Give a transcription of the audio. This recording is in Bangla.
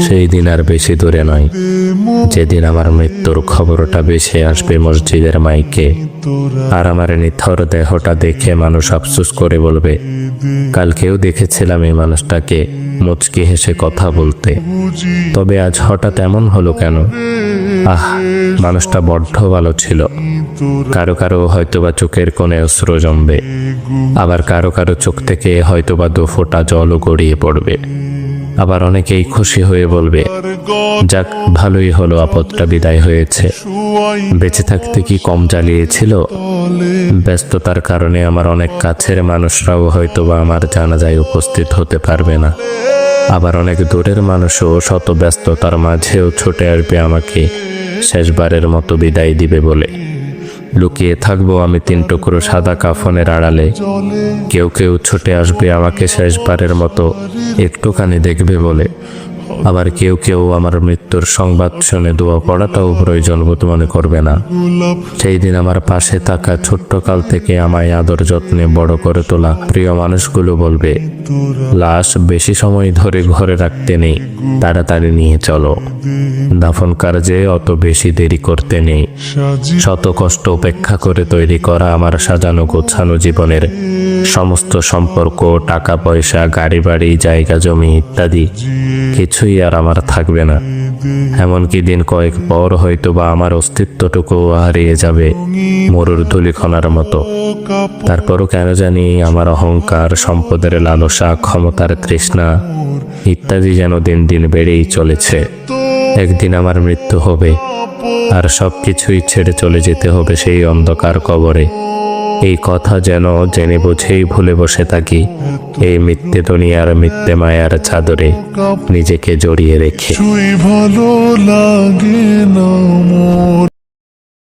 সেই দিন আর বেশি দূরে নয়, যেদিন আমার মৃত্যুর খবরটা ভেসে আসবে মসজিদের মাইকে, আর আমার নিথর দেহটা দেখে মানুষ আফসোস করে বলবে, কালকেও দেখেছিলাম এই মানুষটাকে মুচকি হেসে কথা বলতে, তবে আজ হঠাৎ এমন হলো কেন? আহ, মানুষটা বড্ড ভালো ছিল। কারো কারো হয়তোবা চোখের কোণে অশ্রু জমবে, আবার কারো কারো চোখ থেকে হয়তোবা 2 ফোঁটা জলও গড়িয়ে পড়বে। আবার অনেকেই খুশি হয়ে বলবে, যাক, ভালোই হলো, আপদটা বিদায় হয়েছে। বেঁচে থাকতে কি কম জ্বালিয়েছিল? ব্যস্ততার কারণে আমার অনেক কাছের মানুষরাও হয়তোবা আমার জানাজায় উপস্থিত হতে পারবে না। আবার অনেক দূরের মানুষও শত ব্যস্ততার মাঝেও ছুটে আসবে আমাকে শেষবারের মতো বিদায় দিবে বলে। লুকিয়ে থাকবো আমি 3 টুকরো সাদা কাফনের আড়ালে। কেউ কেউ ছুটে আসবে আমাকে শেষবারের মতো একটুখানি দেখবে বলে। আবার কেউ কেউ আমার মৃত্যুর সংবাদ শুনে দোয়া পড়াটাও প্রয়োজন বোধ মনে করবে না। সেই দিন আমার পাশে থাকা ছোট্ট কাল থেকে আমায় আদর যত্নে বড় করে তোলা প্রিয় মানুষগুলো বলবে, লাশ বেশি সময় ধরে ঘরে রাখতে নেই, তাড়াতাড়ি নিয়ে চলো। দাফন কার্যে অত বেশি দেরি করতে নেই। শত কষ্ট উপেক্ষা করে তৈরি করা আমার সাজানো গোছানো জীবনের সমস্ত সম্পর্ক, টাকা পয়সা, গাড়ি বাড়ি, জায়গা জমি ইত্যাদি কিছুই আর আমার থাকবে না। এমনকি দিন কয়েক পর হয়তো বা আমার অস্তিত্বটুকু হারিয়ে যাবে মরুর ধূলিকণার মতো। তারপরও কেন জানি আমার অহংকার, সম্পদের লালসা, ক্ষমতার তৃষ্ণা ইত্যাদি যেন দিন দিন বেড়েই চলেছে। একদিন আমার মৃত্যু হবে, আর সবকিছুই ছেড়ে চলে যেতে হবে সেই অন্ধকার কবরে। এই কথা যেন জেনে বুঝেই ভুলে বসে থাকি এই মিথ্যে দুনিয়ার মিথ্যে মায়ার চাদরে নিজেকে জড়িয়ে রেখে। ভালো লাগে না মোর